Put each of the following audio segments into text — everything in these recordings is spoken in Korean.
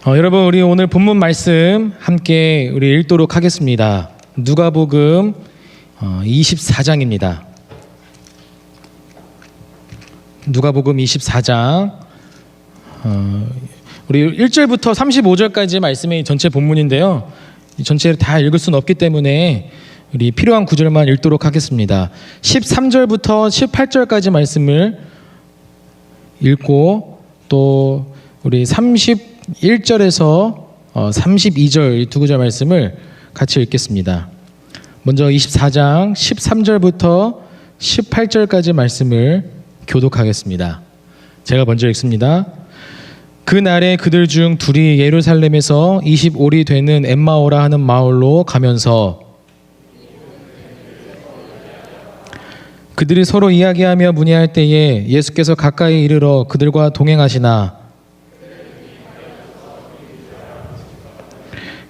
여러분, 우리 오늘 본문 말씀 함께 우리 읽도록 하겠습니다. 누가복음 24장입니다. 누가복음 24장 우리 1절부터 35절까지 말씀이 전체 본문인데요. 전체를 다 읽을 수는 없기 때문에 우리 필요한 구절만 읽도록 하겠습니다. 13절부터 18절까지 말씀을 읽고 또 우리 31절에서 32절 이 두 구절 말씀을 같이 읽겠습니다. 먼저 24장 13절부터 18절까지 말씀을 교독하겠습니다. 제가 먼저 읽습니다. 그날에 그들 중 둘이 예루살렘에서 25리 되는 엠마오라 하는 마을로 가면서 그들이 서로 이야기하며 문의할 때에 예수께서 가까이 이르러 그들과 동행하시나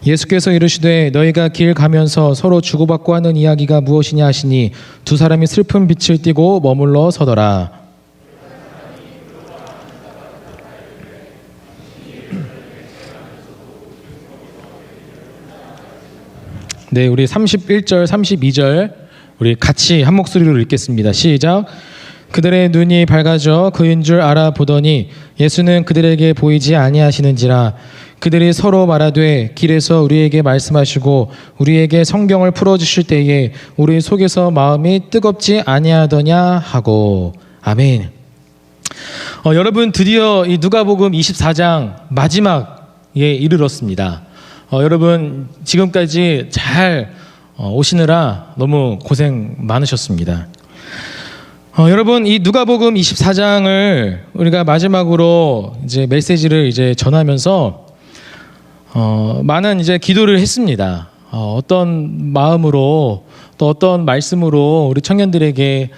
예수께서 이르시되 너희가 길 가면서 서로 주고받고 하는 이야기가 무엇이냐 하시니 두 사람이 슬픈 빛을 띠고 머물러 서더라. 네, 우리 31절, 32절 우리 같이 한 목소리로 읽겠습니다. 시작. 그들의 눈이 밝아져 그인 줄 알아보더니 예수는 그들에게 보이지 아니하시는지라. 그들이 서로 말하되 길에서 우리에게 말씀하시고 우리에게 성경을 풀어주실 때에 우리 속에서 마음이 뜨겁지 아니하더냐 하고. 아멘. 여러분, 드디어 이 누가복음 24장 마지막에 이르렀습니다. 여러분, 지금까지 잘 오시느라 너무 고생 많으셨습니다. 여러분, 이 누가복음 24장을 우리가 마지막으로 이제 메시지를 이제 전하면서 많은 이제 기도를 했습니다. 어떤 마음으로 또 어떤 말씀으로 우리 청년들에게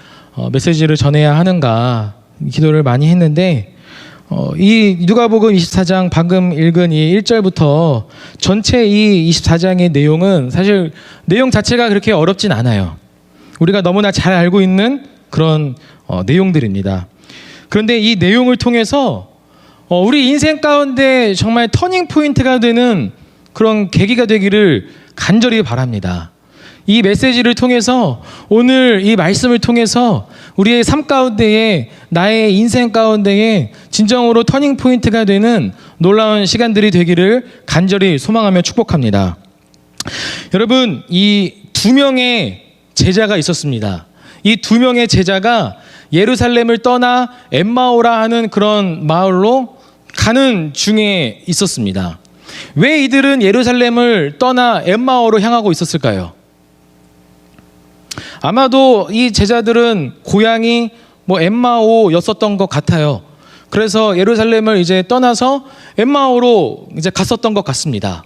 메시지를 전해야 하는가 기도를 많이 했는데 이 누가복음 24장 방금 읽은 이 1절부터 전체 이 24장의 내용은 사실 내용 자체가 그렇게 어렵진 않아요. 우리가 너무나 잘 알고 있는 그런 내용들입니다. 그런데 이 내용을 통해서 우리 인생 가운데 정말 터닝 포인트가 되는 그런 계기가 되기를 간절히 바랍니다. 이 메시지를 통해서 오늘 이 말씀을 통해서 우리의 삶 가운데에 나의 인생 가운데에 진정으로 터닝 포인트가 되는 놀라운 시간들이 되기를 간절히 소망하며 축복합니다. 여러분, 이 두 명의 제자가 있었습니다. 이 두 명의 제자가 예루살렘을 떠나 엠마오라 하는 그런 마을로 가는 중에 있었습니다. 왜 이들은 예루살렘을 떠나 엠마오로 향하고 있었을까요? 아마도 이 제자들은 고향이 엠마오였었던 것 같아요. 그래서 예루살렘을 이제 떠나서 엠마오로 이제 갔었던 것 같습니다.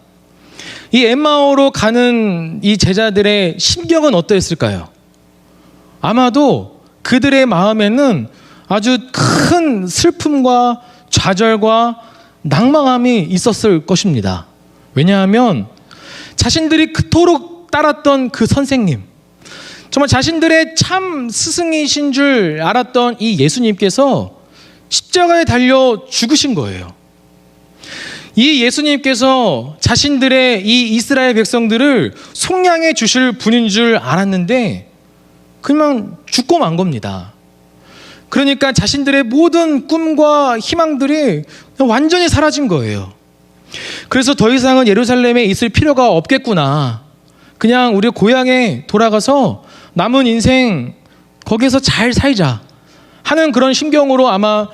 이 엠마오로 가는 이 제자들의 심경은 어떠했을까요? 아마도 그들의 마음에는 아주 큰 슬픔과 좌절과 낭망함이 있었을 것입니다. 왜냐하면 자신들이 그토록 따랐던 그 선생님, 정말 자신들의 참 스승이신 줄 알았던 이 예수님께서 십자가에 달려 죽으신 거예요. 이 예수님께서 자신들의 이 이스라엘 백성들을 속량해 주실 분인 줄 알았는데 그냥 죽고 만 겁니다. 그러니까 자신들의 모든 꿈과 희망들이 완전히 사라진 거예요. 그래서 더 이상은 예루살렘에 있을 필요가 없겠구나. 그냥 우리 고향에 돌아가서 남은 인생 거기서 잘 살자 하는 그런 심경으로 아마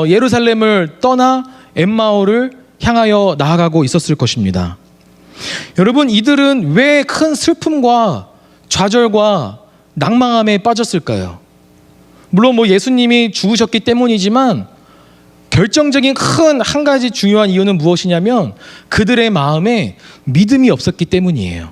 예루살렘을 떠나 엠마오를 향하여 나아가고 있었을 것입니다. 여러분, 이들은 왜 큰 슬픔과 좌절과 낭망함에 빠졌을까요? 물론 예수님이 죽으셨기 때문이지만 결정적인 큰 한 가지 중요한 이유는 무엇이냐면 그들의 마음에 믿음이 없었기 때문이에요.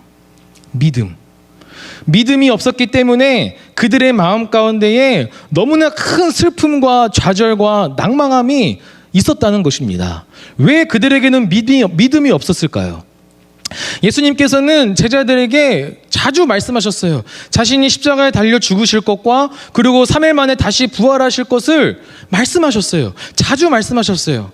믿음이 없었기 때문에 그들의 마음 가운데에 너무나 큰 슬픔과 좌절과 낭망함이 있었다는 것입니다. 왜 그들에게는 믿음이 없었을까요? 예수님께서는 제자들에게 자주 말씀하셨어요. 자신이 십자가에 달려 죽으실 것과 그리고 3일 만에 다시 부활하실 것을 말씀하셨어요. 자주 말씀하셨어요.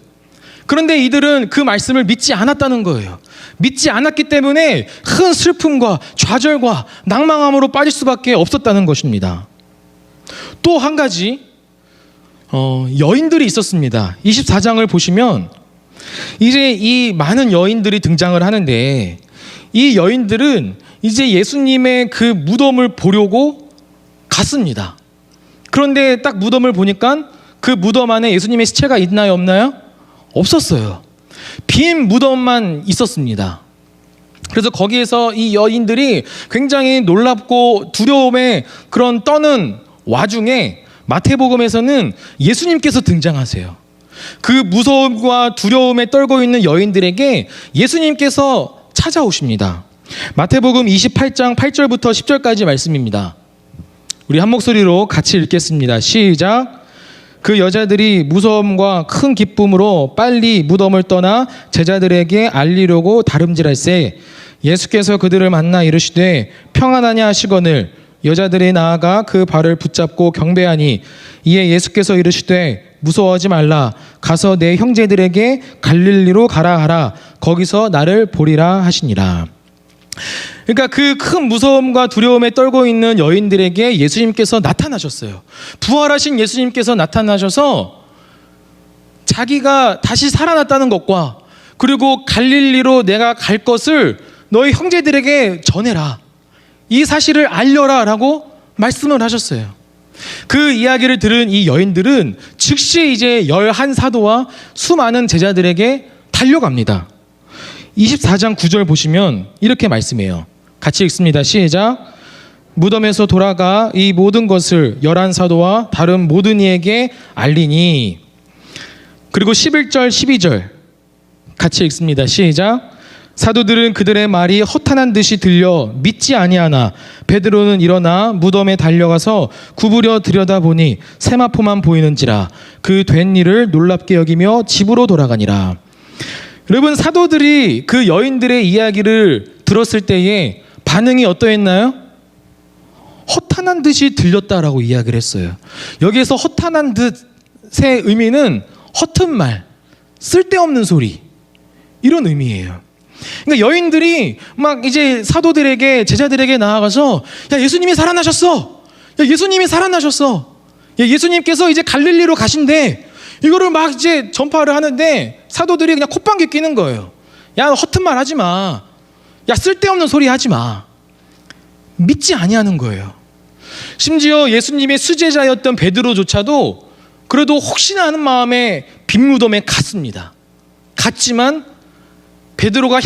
그런데 이들은 그 말씀을 믿지 않았다는 거예요. 믿지 않았기 때문에 큰 슬픔과 좌절과 낭망함으로 빠질 수밖에 없었다는 것입니다. 또 한 가지 여인들이 있었습니다. 24장을 보시면 이제 이 많은 여인들이 등장을 하는데, 이 여인들은 이제 예수님의 그 무덤을 보려고 갔습니다. 그런데 딱 무덤을 보니까 그 무덤 안에 예수님의 시체가 있나요, 없나요? 없었어요. 빈 무덤만 있었습니다. 그래서 거기에서 이 여인들이 굉장히 놀랍고 두려움에 그런 떠는 와중에 마태복음에서는 예수님께서 등장하세요. 그 무서움과 두려움에 떨고 있는 여인들에게 예수님께서 찾아오십니다. 마태복음 28장 8절부터 10절까지 말씀입니다. 우리 한 목소리로 같이 읽겠습니다. 시작. 그 여자들이 무서움과 큰 기쁨으로 빨리 무덤을 떠나 제자들에게 알리려고 다름질할새 예수께서 그들을 만나 이르시되 평안하냐 하시거늘 여자들이 나아가 그 발을 붙잡고 경배하니 이에 예수께서 이르시되 무서워하지 말라 가서 내 형제들에게 갈릴리로 가라 하라 거기서 나를 보리라 하시니라. 그러니까 그 큰 무서움과 두려움에 떨고 있는 여인들에게 예수님께서 나타나셨어요. 부활하신 예수님께서 나타나셔서 자기가 다시 살아났다는 것과 그리고 갈릴리로 내가 갈 것을 너희 형제들에게 전해라, 이 사실을 알려라 라고 말씀을 하셨어요. 그 이야기를 들은 이 여인들은 즉시 이제 11사도와 수많은 제자들에게 달려갑니다. 24장 9절 보시면 이렇게 말씀해요. 같이 읽습니다. 시작. 무덤에서 돌아가 이 모든 것을 11사도와 다른 모든 이에게 알리니. 그리고 11절 12절 같이 읽습니다. 시작. 사도들은 그들의 말이 허탄한 듯이 들려 믿지 아니하나 베드로는 일어나 무덤에 달려가서 구부려 들여다보니 세마포만 보이는지라 그 된 일을 놀랍게 여기며 집으로 돌아가니라. 여러분, 사도들이 그 여인들의 이야기를 들었을 때에 반응이 어떠했나요? 허탄한 듯이 들렸다라고 이야기를 했어요. 여기에서 허탄한 듯의 의미는 허튼 말, 쓸데없는 소리, 이런 의미예요. 그러니까 여인들이 막 이제 사도들에게, 제자들에게 나아가서 야, 예수님이 살아나셨어. 야, 예수님이 살아나셨어. 야, 예수님께서 이제 갈릴리로 가신대. 이거를 막 이제 전파를 하는데 사도들이 그냥 콧방귀 뀌는 거예요. 야, 허튼 말 하지 마. 야, 쓸데없는 소리 하지 마. 믿지 아니하는 거예요. 심지어 예수님의 수제자였던 베드로조차도 그래도 혹시나 하는 마음에 빈무덤에 갔습니다. 갔지만 베드로가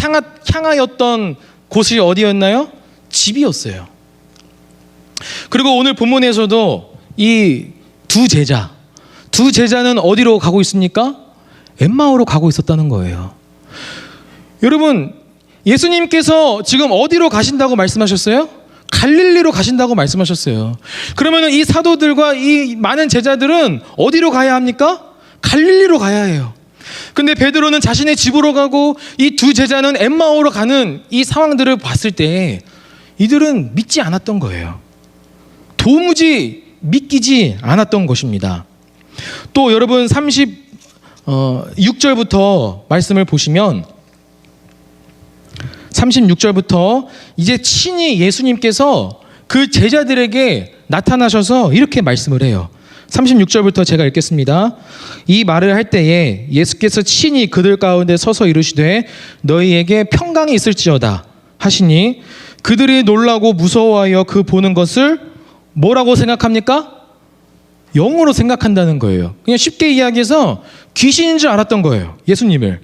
향하였던 곳이 어디였나요? 집이었어요. 그리고 오늘 본문에서도 이 두 제자는 어디로 가고 있습니까? 엠마오로 가고 있었다는 거예요. 여러분, 예수님께서 지금 어디로 가신다고 말씀하셨어요? 갈릴리로 가신다고 말씀하셨어요. 그러면 이 사도들과 이 많은 제자들은 어디로 가야 합니까? 갈릴리로 가야 해요. 근데 베드로는 자신의 집으로 가고 이 두 제자는 엠마오로 가는 이 상황들을 봤을 때 이들은 믿지 않았던 거예요. 도무지 믿기지 않았던 것입니다. 또 여러분 36절부터 말씀을 보시면 36절부터 이제 친히 예수님께서 그 제자들에게 나타나셔서 이렇게 말씀을 해요. 36절부터 제가 읽겠습니다. 이 말을 할 때에 예수께서 친히 그들 가운데 서서 이르시되 너희에게 평강이 있을지어다 하시니 그들이 놀라고 무서워하여 그 보는 것을 뭐라고 생각합니까? 영으로 생각한다는 거예요. 그냥 쉽게 이야기해서 귀신인 줄 알았던 거예요, 예수님을.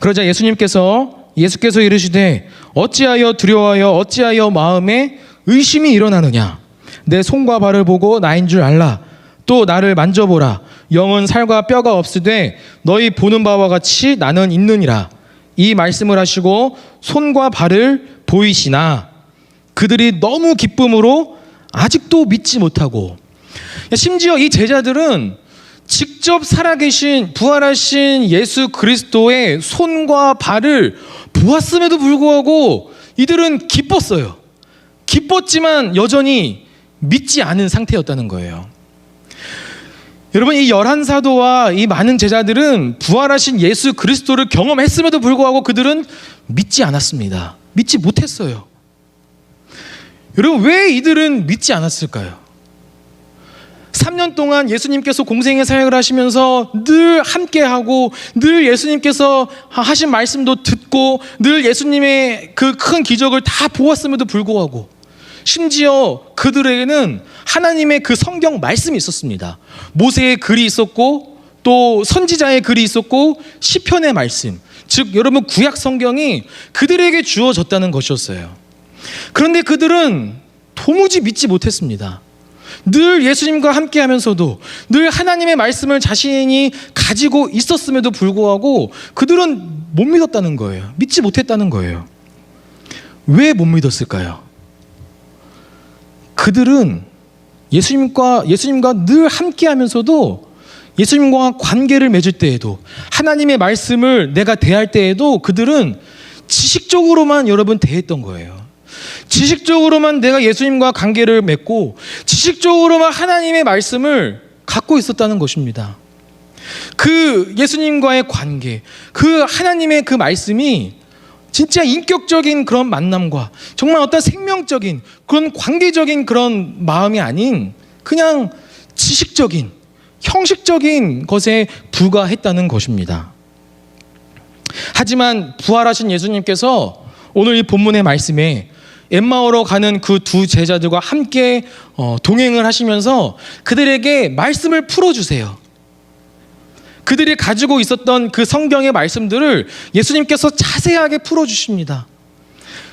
그러자 예수께서 이르시되 어찌하여 두려워하여 어찌하여 마음에 의심이 일어나느냐. 내 손과 발을 보고 나인 줄 알라. 또 나를 만져보라. 영은 살과 뼈가 없으되 너희 보는 바와 같이 나는 있느니라. 이 말씀을 하시고 손과 발을 보이시나 그들이 너무 기쁨으로 아직도 믿지 못하고, 심지어 이 제자들은 직접 살아계신 부활하신 예수 그리스도의 손과 발을 보았음에도 불구하고 이들은 기뻤어요. 기뻤지만 여전히 믿지 않은 상태였다는 거예요. 여러분, 이 11사도와 이 많은 제자들은 부활하신 예수 그리스도를 경험했음에도 불구하고 그들은 믿지 않았습니다. 믿지 못했어요. 여러분, 왜 이들은 믿지 않았을까요? 3년 동안 예수님께서 공생의 사역을 하시면서 늘 함께하고 늘 예수님께서 하신 말씀도 듣고 늘 예수님의 그 큰 기적을 다 보았음에도 불구하고 심지어 그들에게는 하나님의 그 성경 말씀이 있었습니다. 모세의 글이 있었고 또 선지자의 글이 있었고 시편의 말씀, 즉 여러분 구약 성경이 그들에게 주어졌다는 것이었어요. 그런데 그들은 도무지 믿지 못했습니다. 늘 예수님과 함께 하면서도 늘 하나님의 말씀을 자신이 가지고 있었음에도 불구하고 그들은 못 믿었다는 거예요. 믿지 못했다는 거예요. 왜 못 믿었을까요? 그들은 예수님과 늘 함께 하면서도 예수님과 관계를 맺을 때에도 하나님의 말씀을 내가 대할 때에도 그들은 지식적으로만 여러분 대했던 거예요. 지식적으로만 내가 예수님과 관계를 맺고 지식적으로만 하나님의 말씀을 갖고 있었다는 것입니다. 그 예수님과의 관계, 그 하나님의 그 말씀이 진짜 인격적인 그런 만남과 정말 어떤 생명적인 그런 관계적인 그런 마음이 아닌 그냥 지식적인 형식적인 것에 불과했다는 것입니다. 하지만 부활하신 예수님께서 오늘 이 본문의 말씀에 엠마오로 가는 그 두 제자들과 함께 동행을 하시면서 그들에게 말씀을 풀어주세요. 그들이 가지고 있었던 그 성경의 말씀들을 예수님께서 자세하게 풀어주십니다.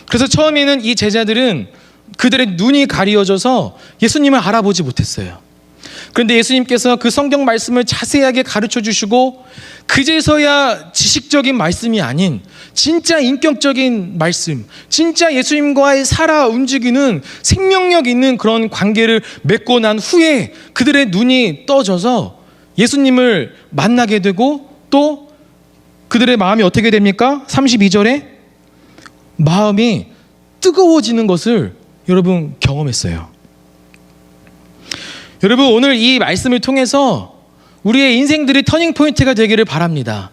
그래서 처음에는 이 제자들은 그들의 눈이 가리워져서 예수님을 알아보지 못했어요. 그런데 예수님께서 그 성경 말씀을 자세하게 가르쳐 주시고 그제서야 지식적인 말씀이 아닌 진짜 인격적인 말씀, 진짜 예수님과의 살아 움직이는 생명력 있는 그런 관계를 맺고 난 후에 그들의 눈이 떠져서 예수님을 만나게 되고 또 그들의 마음이 어떻게 됩니까? 32절에 마음이 뜨거워지는 것을 여러분 경험했어요. 여러분, 오늘 이 말씀을 통해서 우리의 인생들이 터닝포인트가 되기를 바랍니다.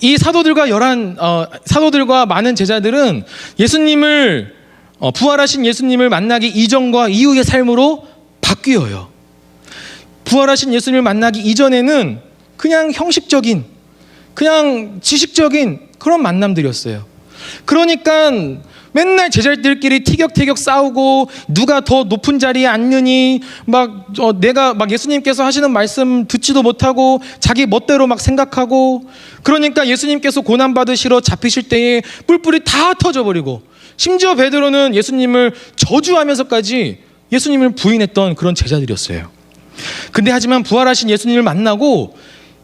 이 사도들과 많은 제자들은 예수님을 부활하신 예수님을 만나기 이전과 이후의 삶으로 바뀌어요. 부활하신 예수님을 만나기 이전에는 그냥 형식적인, 그냥 지식적인 그런 만남들이었어요. 그러니까 맨날 제자들끼리 티격태격 싸우고 누가 더 높은 자리에 앉느니 내가 예수님께서 하시는 말씀 듣지도 못하고 자기 멋대로 막 생각하고, 그러니까 예수님께서 고난 받으시러 잡히실 때에 뿔뿔이 다 터져버리고 심지어 베드로는 예수님을 저주하면서까지 예수님을 부인했던 그런 제자들이었어요. 근데 하지만 부활하신 예수님을 만나고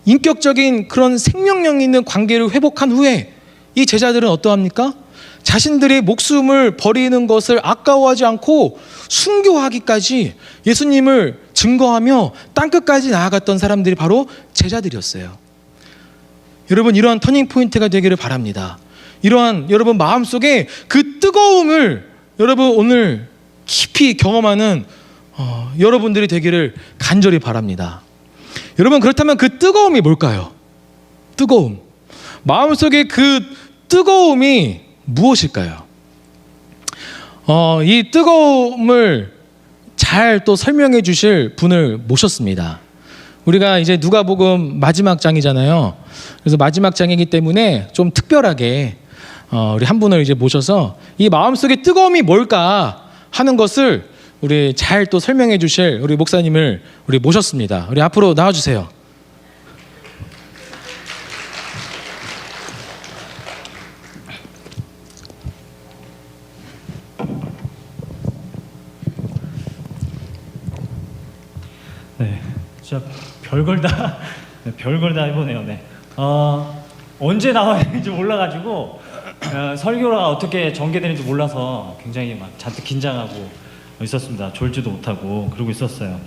인격적인 그런 생명력 있는 관계를 회복한 후에 이 제자들은 어떠합니까? 자신들의 목숨을 버리는 것을 아까워하지 않고 순교하기까지 예수님을 증거하며 땅끝까지 나아갔던 사람들이 바로 제자들이었어요. 여러분, 이러한 터닝포인트가 되기를 바랍니다. 이러한 여러분 마음속에 그 뜨거움을 여러분 오늘 깊이 경험하는 여러분들이 되기를 간절히 바랍니다. 여러분, 그렇다면 그 뜨거움이 뭘까요? 뜨거움. 마음속에 그 뜨거움이 무엇일까요? 이 뜨거움을 잘 또 설명해 주실 분을 모셨습니다. 우리가 이제 누가복음 마지막 장이잖아요. 그래서 마지막 장이기 때문에 좀 특별하게 우리 한 분을 이제 모셔서 이 마음속의 뜨거움이 뭘까 하는 것을 우리 잘 또 설명해 주실 우리 목사님을 우리 모셨습니다. 우리 앞으로 나와 주세요. 네, 진짜 별걸 다 해보네요. 네. 언제 나와야 되는지 몰라가지고 설교가 어떻게 전개되는지 몰라서 굉장히 막 잔뜩 긴장하고 있었습니다. 졸지도 못하고 그러고 있었어요.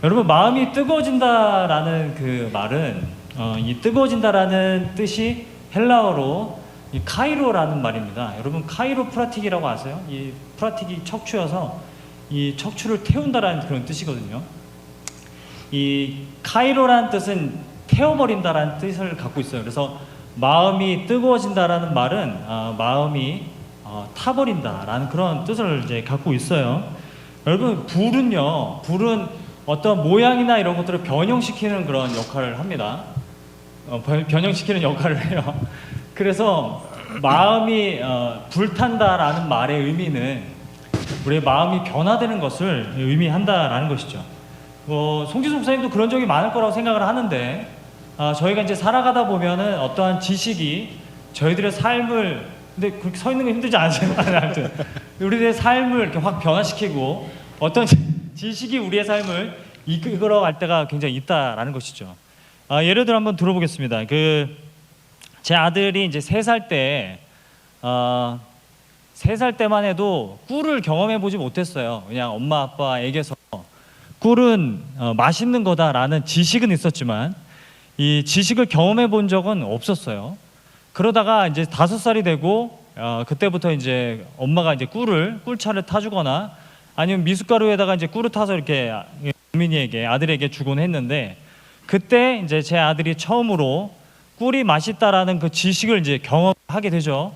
여러분, 마음이 뜨거워진다라는 그 말은 이 뜨거워진다라는 뜻이 헬라어로 이 카이로라는 말입니다. 여러분, 카이로프라틱이라고 아세요? 이 프라틱이 척추여서 이 척추를 태운다라는 그런 뜻이거든요. 이 카이로라는 뜻은 태워버린다라는 뜻을 갖고 있어요. 그래서 마음이 뜨거워진다라는 말은 마음이 타버린다라는 그런 뜻을 이제 갖고 있어요. 여러분 불은 어떤 모양이나 이런 것들을 변형시키는 그런 역할을 합니다. 변형시키는 역할을 해요. 그래서 마음이 불탄다라는 말의 의미는 우리의 마음이 변화되는 것을 의미한다라는 것이죠. 송지수 목사님도 그런 적이 많을 거라고 생각을 하는데 저희가 이제 살아가다 보면은 어떠한 지식이 저희들의 삶을 근데 그렇게 서 있는 게 힘들지 않으세요? 아무튼 우리의 삶을 이렇게 확 변화시키고 어떤 지식이 우리의 삶을 이끌어갈 때가 굉장히 있다라는 것이죠. 예를 들어 한번 들어보겠습니다. 제 아들이 이제 3살 때 3살 때만 해도 꿀을 경험해 보지 못했어요. 그냥 엄마 아빠에게서 꿀은 맛있는 거다라는 지식은 있었지만 이 지식을 경험해 본 적은 없었어요. 그러다가 이제 5살이 되고 그때부터 이제 엄마가 이제 꿀차를 타주거나 아니면 미숫가루에다가 이제 꿀을 타서 이렇게 아들에게 주곤 했는데 그때 이제 제 아들이 처음으로 꿀이 맛있다라는 그 지식을 이제 경험하게 되죠.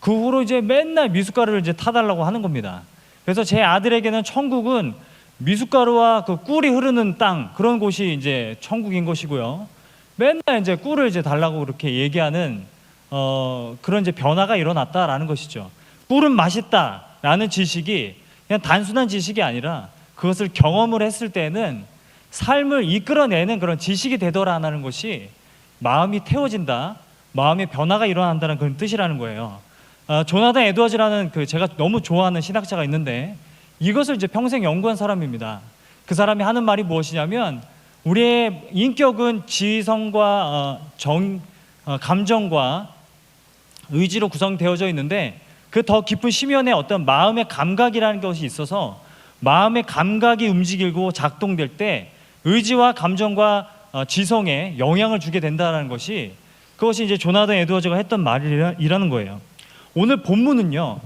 그 후로 이제 맨날 미숫가루를 이제 타달라고 하는 겁니다. 그래서 제 아들에게는 천국은 미숫가루와 그 꿀이 흐르는 땅 그런 곳이 이제 천국인 것이고요. 맨날 이제 꿀을 이제 달라고 그렇게 얘기하는 그런 이제 변화가 일어났다라는 것이죠. 꿀은 맛있다라는 지식이 그냥 단순한 지식이 아니라 그것을 경험을 했을 때는 삶을 이끌어내는 그런 지식이 되더라는 것이 마음이 태워진다, 마음의 변화가 일어난다는 그런 뜻이라는 거예요. 조나단 에드워즈라는 제가 너무 좋아하는 신학자가 있는데 이것을 이제 평생 연구한 사람입니다. 그 사람이 하는 말이 무엇이냐면 우리의 인격은 지성과 감정과 의지로 구성되어져 있는데 그 더 깊은 심연에 어떤 마음의 감각이라는 것이 있어서 마음의 감각이 움직이고 작동될 때 의지와 감정과 지성에 영향을 주게 된다는 것이 그것이 이제 조나단 에드워즈가 했던 말이라는 거예요. 오늘 본문은요,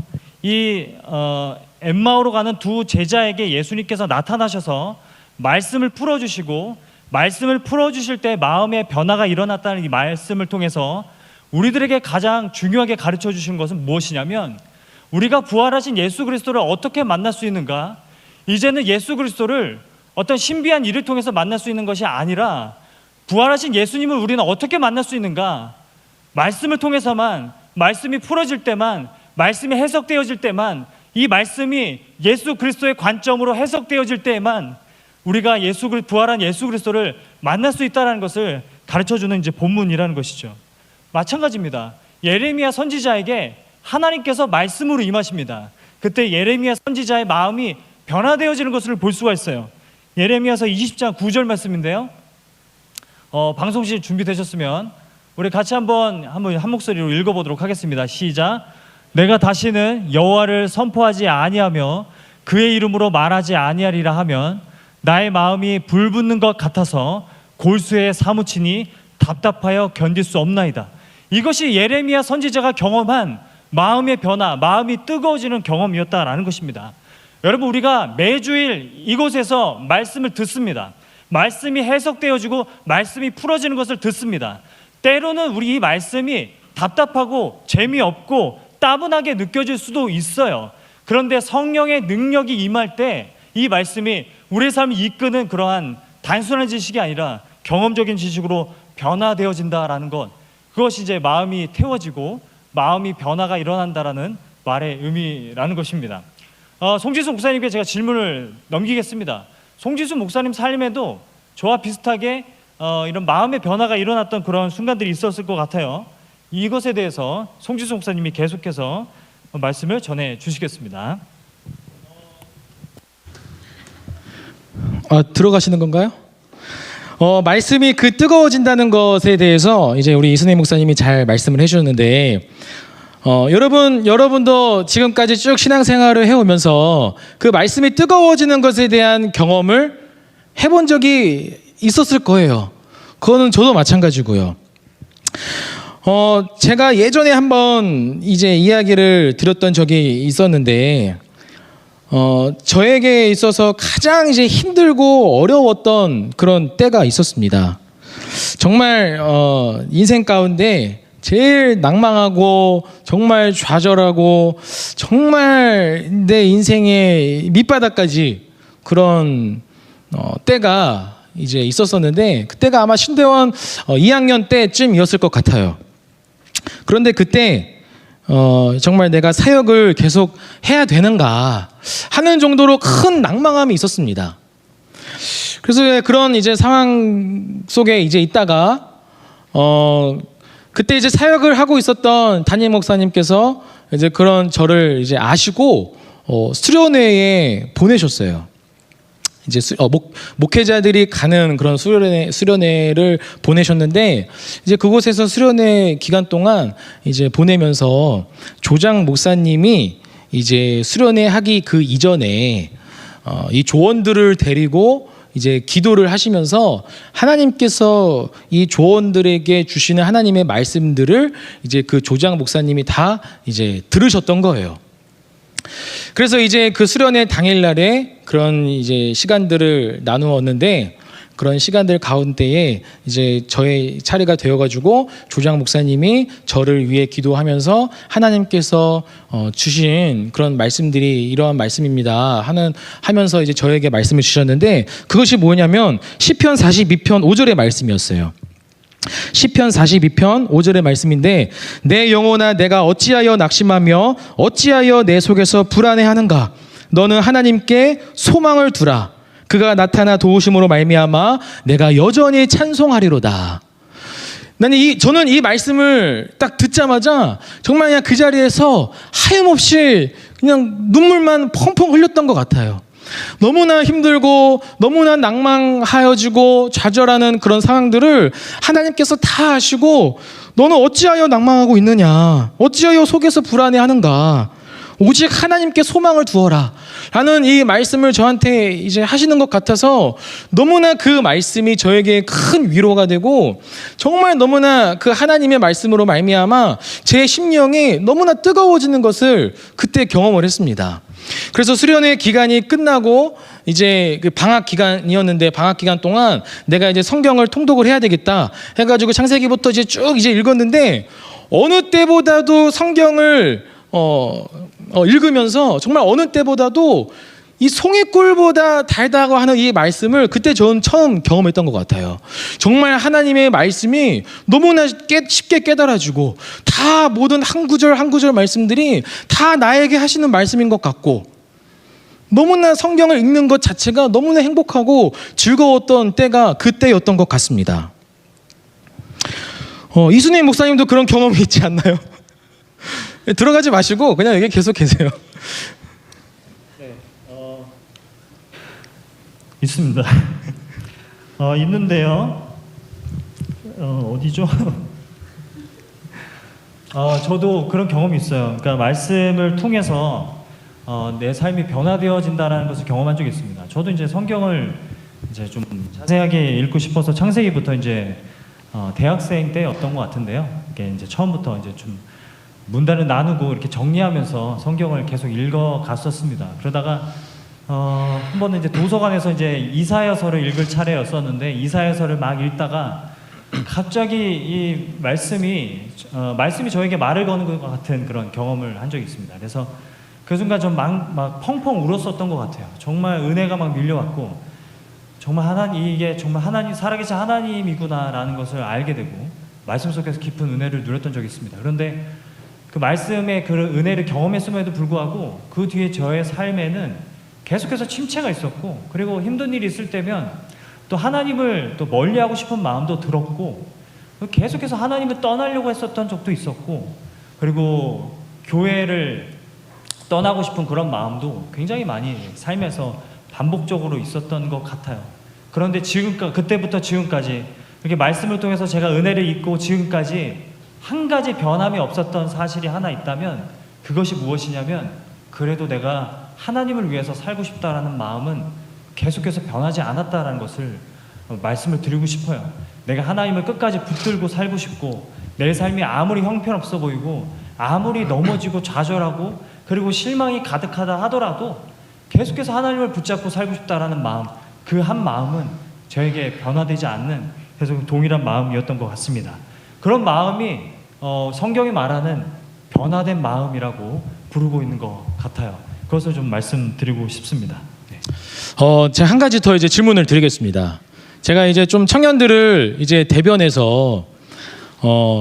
엠마오로 가는 두 제자에게 예수님께서 나타나셔서 말씀을 풀어주시고 말씀을 풀어주실 때 마음의 변화가 일어났다는 이 말씀을 통해서 우리들에게 가장 중요하게 가르쳐 주신 것은 무엇이냐면 우리가 부활하신 예수 그리스도를 어떻게 만날 수 있는가? 이제는 예수 그리스도를 어떤 신비한 일을 통해서 만날 수 있는 것이 아니라 부활하신 예수님을 우리는 어떻게 만날 수 있는가? 말씀을 통해서만, 말씀이 풀어질 때만, 말씀이 해석되어질 때만, 이 말씀이 예수 그리스도의 관점으로 해석되어질 때에만 우리가 부활한 예수 그리스도를 만날 수 있다는 것을 가르쳐주는 이제 본문이라는 것이죠. 마찬가지입니다. 예레미야 선지자에게 하나님께서 말씀으로 임하십니다. 그때 예레미야 선지자의 마음이 변화되어지는 것을 볼 수가 있어요. 예레미야서 20장 9절 말씀인데요. 방송실 준비되셨으면 우리 같이 한번 한 목소리로 읽어보도록 하겠습니다. 시작. 내가 다시는 여호와를 선포하지 아니하며 그의 이름으로 말하지 아니하리라 하면 나의 마음이 불붙는 것 같아서 골수에 사무치니 답답하여 견딜 수 없나이다. 이것이 예레미야 선지자가 경험한 마음의 변화, 마음이 뜨거워지는 경험이었다라는 것입니다. 여러분, 우리가 매주일 이곳에서 말씀을 듣습니다. 말씀이 해석되어지고 말씀이 풀어지는 것을 듣습니다. 때로는 우리 이 말씀이 답답하고 재미없고 따분하게 느껴질 수도 있어요. 그런데 성령의 능력이 임할 때 이 말씀이 우리의 삶을 이끄는 그러한 단순한 지식이 아니라 경험적인 지식으로 변화되어진다라는 것, 그것이 이제 마음이 태워지고 마음이 변화가 일어난다라는 말의 의미라는 것입니다. 송지수 목사님께 제가 질문을 넘기겠습니다. 송지수 목사님 삶에도 저와 비슷하게 이런 마음의 변화가 일어났던 그런 순간들이 있었을 것 같아요. 이것에 대해서 송지수 목사님이 계속해서 말씀을 전해 주시겠습니다. 들어가시는 건가요? 말씀이 뜨거워진다는 것에 대해서 이제 우리 이순혜 목사님이 잘 말씀을 해주셨는데, 여러분도 지금까지 쭉 신앙생활을 해오면서 그 말씀이 뜨거워지는 것에 대한 경험을 해본 적이 있었을 거예요. 그거는 저도 마찬가지고요. 제가 예전에 한번 이제 이야기를 드렸던 적이 있었는데, 저에게 있어서 가장 이제 힘들고 어려웠던 그런 때가 있었습니다. 정말 인생 가운데 제일 낭망하고 정말 좌절하고 정말 내 인생의 밑바닥까지 그런 때가 이제 있었었는데, 그때가 아마 신대원 2학년 때쯤이었을 것 같아요. 그런데 그때 정말 내가 사역을 계속 해야 되는가 하는 정도로 큰 낭망함이 있었습니다. 그래서 그런 이제 상황 속에 이제 있다가 그때 이제 사역을 하고 있었던 담임 목사님께서 이제 그런 저를 이제 아시고 수련회에 보내셨어요. 이제 목회자들이 가는 그런 수련회를 보내셨는데, 이제 그곳에서 수련회 기간 동안 이제 보내면서 조장 목사님이 이제 수련회 하기 그 이전에 이 조원들을 데리고 이제 기도를 하시면서 하나님께서 이 조원들에게 주시는 하나님의 말씀들을 이제 그 조장 목사님이 다 이제 들으셨던 거예요. 그래서 이제 그 수련회 당일날에 그런 이제 시간들을 나누었는데, 그런 시간들 가운데에 이제 저의 차례가 되어가지고 조장 목사님이 저를 위해 기도하면서 하나님께서 주신 그런 말씀들이 이러한 말씀입니다 하면서 이제 저에게 말씀을 주셨는데, 그것이 뭐냐면 시편 42편 5절의 말씀이었어요. 시편 42편 5절의 말씀인데, 내 영혼아 내가 어찌하여 낙심하며 어찌하여 내 속에서 불안해하는가. 너는 하나님께 소망을 두라. 그가 나타나 도우심으로 말미암아 내가 여전히 찬송하리로다. 저는 이 말씀을 딱 듣자마자 정말 그냥 그 자리에서 하염없이 그냥 눈물만 펑펑 흘렸던 것 같아요. 너무나 힘들고 너무나 낭망하여지고 좌절하는 그런 상황들을 하나님께서 다 아시고, 너는 어찌하여 낭망하고 있느냐, 어찌하여 속에서 불안해하는가, 오직 하나님께 소망을 두어라 라는 이 말씀을 저한테 이제 하시는 것 같아서, 너무나 그 말씀이 저에게 큰 위로가 되고, 정말 너무나 그 하나님의 말씀으로 말미암아 제 심령이 너무나 뜨거워지는 것을 그때 경험을 했습니다. 그래서 수련회 기간이 끝나고 이제 그 방학 기간이었는데, 방학 기간 동안 내가 이제 성경을 통독을 해야 되겠다 해가지고 창세기부터 이제 쭉 이제 읽었는데, 어느 때보다도 성경을 읽으면서 정말 어느 때보다도 이 송이꿀보다 달다고 하는 이 말씀을 그때 저는 처음 경험했던 것 같아요. 정말 하나님의 말씀이 너무나 쉽게 깨달아지고, 다 모든 한 구절 한 구절 말씀들이 다 나에게 하시는 말씀인 것 같고, 너무나 성경을 읽는 것 자체가 너무나 행복하고 즐거웠던 때가 그때였던 것 같습니다. 이순희 목사님도 그런 경험이 있지 않나요? 들어가지 마시고 그냥 여기 계속 계세요. 있습니다. 있는데요. 어디죠? 저도 그런 경험이 있어요. 그러니까 말씀을 통해서 내 삶이 변화되어진다는 것을 경험한 적이 있습니다. 저도 이제 성경을 이제 좀 자세하게 읽고 싶어서 창세기부터 이제 대학생 때였던 것 같은데요. 이게 이제 처음부터 이제 좀 문단을 나누고 이렇게 정리하면서 성경을 계속 읽어 갔었습니다. 그러다가 한 번은 이제 도서관에서 이제 이사야서를 읽을 차례였었는데, 이사야서를 막 읽다가 갑자기 이 말씀이 저에게 말을 거는 것 같은 그런 경험을 한 적이 있습니다. 그래서 그 순간 좀 막 펑펑 울었었던 것 같아요. 정말 은혜가 막 밀려왔고, 정말 이게 정말 하나님, 살아계신 하나님이구나라는 것을 알게 되고, 말씀 속에서 깊은 은혜를 누렸던 적이 있습니다. 그런데 그 말씀의 그 은혜를 경험했음에도 불구하고 그 뒤에 저의 삶에는 계속해서 침체가 있었고, 그리고 힘든 일이 있을 때면 또 하나님을 또 멀리하고 싶은 마음도 들었고, 계속해서 하나님을 떠나려고 했었던 적도 있었고, 그리고 교회를 떠나고 싶은 그런 마음도 굉장히 많이 삶에서 반복적으로 있었던 것 같아요. 그런데 그때부터 지금까지 이렇게 말씀을 통해서 제가 은혜를 잊고 지금까지 한 가지 변함이 없었던 사실이 하나 있다면, 그것이 무엇이냐면, 그래도 내가 하나님을 위해서 살고 싶다라는 마음은 계속해서 변하지 않았다라는 것을 말씀을 드리고 싶어요. 내가 하나님을 끝까지 붙들고 살고 싶고, 내 삶이 아무리 형편없어 보이고 아무리 넘어지고 좌절하고 그리고 실망이 가득하다 하더라도 계속해서 하나님을 붙잡고 살고 싶다라는 마음, 그 한 마음은 저에게 변화되지 않는 계속 동일한 마음이었던 것 같습니다. 그런 마음이 성경이 말하는 변화된 마음이라고 부르고 있는 것 같아요. 그것을 좀 말씀드리고 싶습니다. 네. 제가 한 가지 더 이제 질문을 드리겠습니다. 제가 이제 좀 청년들을 이제 대변해서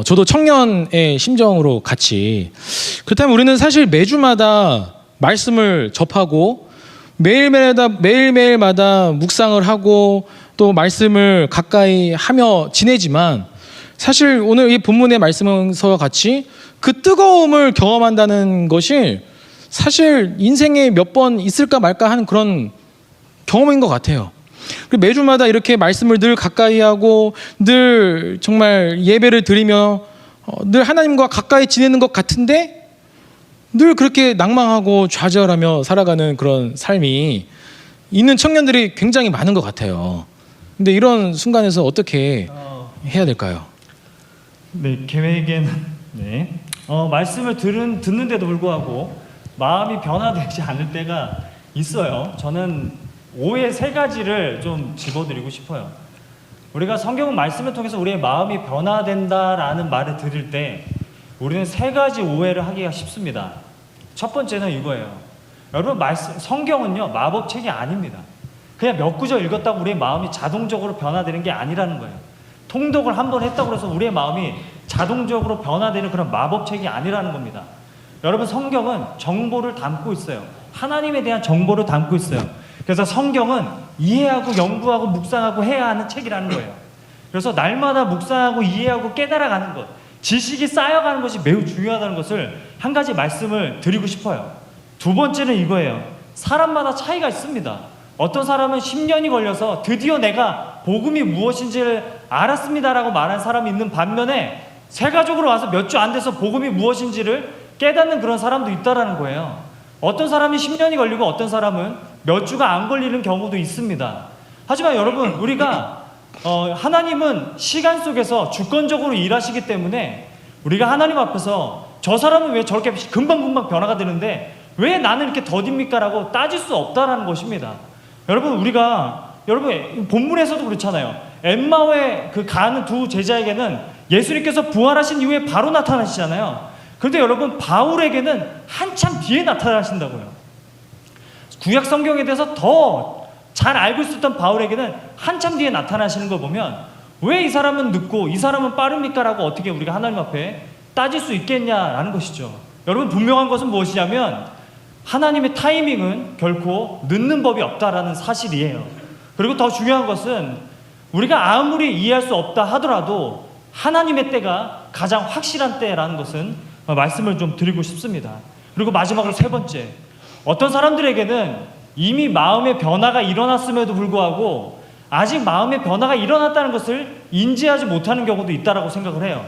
저도 청년의 심정으로 같이, 그렇다면 우리는 사실 매주마다 말씀을 접하고 매일매일마다 묵상을 하고 또 말씀을 가까이 하며 지내지만, 사실 오늘 이 본문의 말씀과 같이 그 뜨거움을 경험한다는 것이 사실 인생에 몇 번 있을까 말까 하는 그런 경험인 것 같아요. 매주마다 이렇게 말씀을 늘 가까이 하고 늘 정말 예배를 드리며 늘 하나님과 가까이 지내는 것 같은데 늘 그렇게 낭망하고 좌절하며 살아가는 그런 삶이 있는 청년들이 굉장히 많은 것 같아요. 근데 이런 순간에서 어떻게 해야 될까요? 네, 계획에는 네. 말씀을 듣는데도 불구하고 마음이 변화되지 않을 때가 있어요. 저는 오해 세 가지를 좀 집어드리고 싶어요. 우리가 성경 말씀을 통해서 우리의 마음이 변화된다라는 말을 들을 때 우리는 세 가지 오해를 하기가 쉽습니다. 첫 번째는 이거예요. 여러분, 성경은요 마법책이 아닙니다. 그냥 몇 구절 읽었다고 우리의 마음이 자동적으로 변화되는 게 아니라는 거예요. 통독을 한 번 했다고 해서 우리의 마음이 자동적으로 변화되는 그런 마법책이 아니라는 겁니다. 여러분, 성경은 정보를 담고 있어요. 하나님에 대한 정보를 담고 있어요. 그래서 성경은 이해하고 연구하고 묵상하고 해야 하는 책이라는 거예요. 그래서 날마다 묵상하고 이해하고 깨달아가는 것, 지식이 쌓여가는 것이 매우 중요하다는 것을 한 가지 말씀을 드리고 싶어요. 두 번째는 이거예요. 사람마다 차이가 있습니다. 어떤 사람은 10년이 걸려서 드디어 내가 복음이 무엇인지를 알았습니다라고 말한 사람이 있는 반면에 세가족으로 와서 몇 주 안 돼서 복음이 무엇인지를 깨닫는 그런 사람도 있다라는 거예요. 어떤 사람이 10년이 걸리고 어떤 사람은 몇 주가 안 걸리는 경우도 있습니다. 하지만 여러분, 우리가 하나님은 시간 속에서 주권적으로 일하시기 때문에 우리가 하나님 앞에서 저 사람은 왜 저렇게 금방금방 변화가 되는데 왜 나는 이렇게 더딥니까? 라고 따질 수 없다라는 것입니다. 여러분, 여러분 본문에서도 그렇잖아요. 엠마오에 가는 두 제자에게는 예수님께서 부활하신 이후에 바로 나타나시잖아요. 그런데 여러분, 바울에게는 한참 뒤에 나타나신다고요. 구약 성경에 대해서 더 잘 알고 있었던 바울에게는 한참 뒤에 나타나시는 걸 보면 왜 이 사람은 늦고 이 사람은 빠릅니까? 라고 어떻게 우리가 하나님 앞에 따질 수 있겠냐라는 것이죠. 여러분, 분명한 것은 무엇이냐면 하나님의 타이밍은 결코 늦는 법이 없다라는 사실이에요. 그리고 더 중요한 것은 우리가 아무리 이해할 수 없다 하더라도 하나님의 때가 가장 확실한 때라는 것은 말씀을 좀 드리고 싶습니다. 그리고 마지막으로 세 번째, 어떤 사람들에게는 이미 마음의 변화가 일어났음에도 불구하고 아직 마음의 변화가 일어났다는 것을 인지하지 못하는 경우도 있다라고 생각을 해요.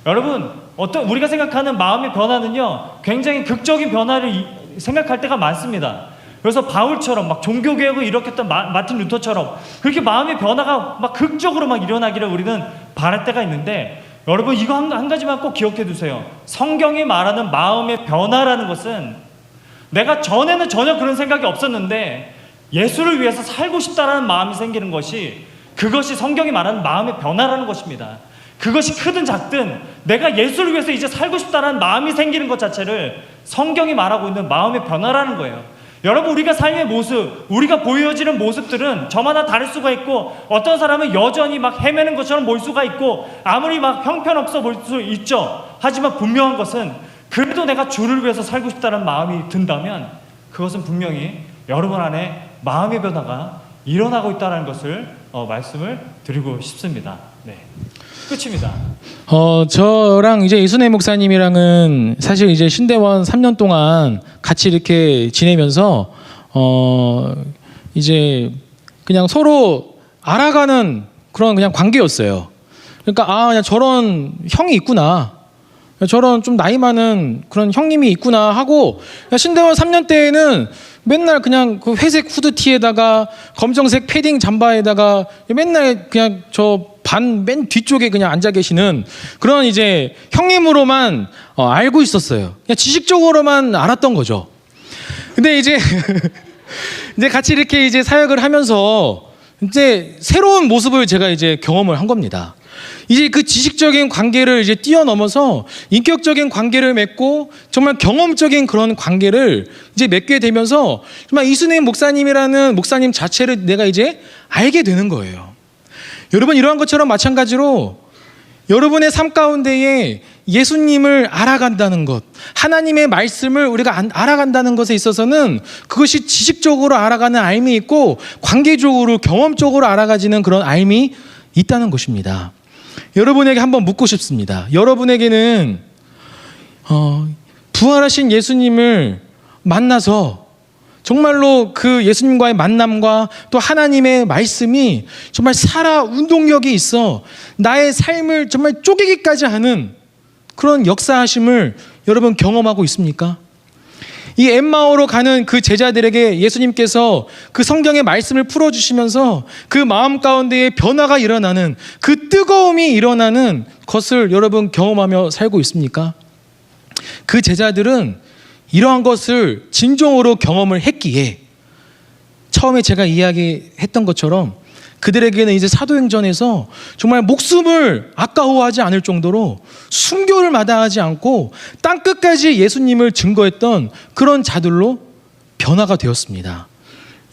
여러분, 우리가 생각하는 마음의 변화는요 굉장히 극적인 변화를 생각할 때가 많습니다. 그래서 바울처럼 막 종교개혁을 일으켰던 마틴 루터처럼 그렇게 마음의 변화가 막 극적으로 막 일어나기를 우리는 바랄 때가 있는데, 여러분, 이거 한 가지만 꼭 기억해 두세요. 성경이 말하는 마음의 변화라는 것은 내가 전에는 전혀 그런 생각이 없었는데 예수를 위해서 살고 싶다라는 마음이 생기는 것이, 그것이 성경이 말하는 마음의 변화라는 것입니다. 그것이 크든 작든 내가 예수를 위해서 이제 살고 싶다라는 마음이 생기는 것 자체를 성경이 말하고 있는 마음의 변화라는 거예요. 여러분, 우리가 삶의 모습, 우리가 보여지는 모습들은 저마다 다를 수가 있고, 어떤 사람은 여전히 막 헤매는 것처럼 보일 수가 있고 아무리 막 형편없어 보일 수 있죠. 하지만 분명한 것은 그래도 내가 주를 위해서 살고 싶다는 마음이 든다면 그것은 분명히 여러분 안에 마음의 변화가 일어나고 있다는 것을 말씀을 드리고 싶습니다. 네, 끝입니다. 저랑 이제 이순혜 목사님이랑은 사실 이제 신대원 3년 동안 같이 이렇게 지내면서 이제 그냥 서로 알아가는 그런 그냥 관계였어요. 그러니까 그냥 저런 형이 있구나, 저런 좀 나이 많은 그런 형님이 있구나 하고, 신대원 3년 때에는 맨날 그냥 그 회색 후드티에다가 검정색 패딩 잠바에다가 맨날 그냥 저 맨 뒤쪽에 그냥 앉아 계시는 그런 이제 형님으로만 알고 있었어요. 그냥 지식적으로만 알았던 거죠. 근데 이제 이제 같이 이렇게 이제 사역을 하면서 이제 새로운 모습을 제가 이제 경험을 한 겁니다. 이제 그 지식적인 관계를 이제 뛰어넘어서 인격적인 관계를 맺고 정말 경험적인 그런 관계를 이제 맺게 되면서 정말 이순행 목사님이라는 목사님 자체를 내가 이제 알게 되는 거예요. 여러분, 이러한 것처럼 마찬가지로 여러분의 삶 가운데에 예수님을 알아간다는 것, 하나님의 말씀을 우리가 알아간다는 것에 있어서는 그것이 지식적으로 알아가는 알미 있고 관계적으로 경험적으로 알아가지는 그런 알미 있다는 것입니다. 여러분에게 한번 묻고 싶습니다. 여러분에게는 부활하신 예수님을 만나서 정말로 그 예수님과의 만남과 또 하나님의 말씀이 정말 살아 운동력이 있어 나의 삶을 정말 쪼개기까지 하는 그런 역사하심을 여러분 경험하고 있습니까? 이 엠마오로 가는 그 제자들에게 예수님께서 그 성경의 말씀을 풀어주시면서 그 마음 가운데에 변화가 일어나는 그 뜨거움이 일어나는 것을 여러분 경험하며 살고 있습니까? 그 제자들은 이러한 것을 진정으로 경험을 했기에 처음에 제가 이야기했던 것처럼 그들에게는 이제 사도행전에서 정말 목숨을 아까워하지 않을 정도로 순교를 마다하지 않고 땅끝까지 예수님을 증거했던 그런 자들로 변화가 되었습니다.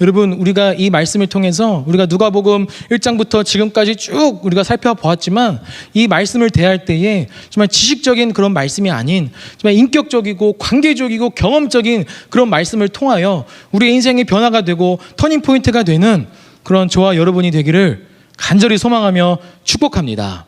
여러분, 우리가 이 말씀을 통해서 우리가 누가복음 1장부터 지금까지 쭉 우리가 살펴보았지만 이 말씀을 대할 때에 정말 지식적인 그런 말씀이 아닌 정말 인격적이고 관계적이고 경험적인 그런 말씀을 통하여 우리의 인생의 변화가 되고 터닝포인트가 되는 그런 저와 여러분이 되기를 간절히 소망하며 축복합니다.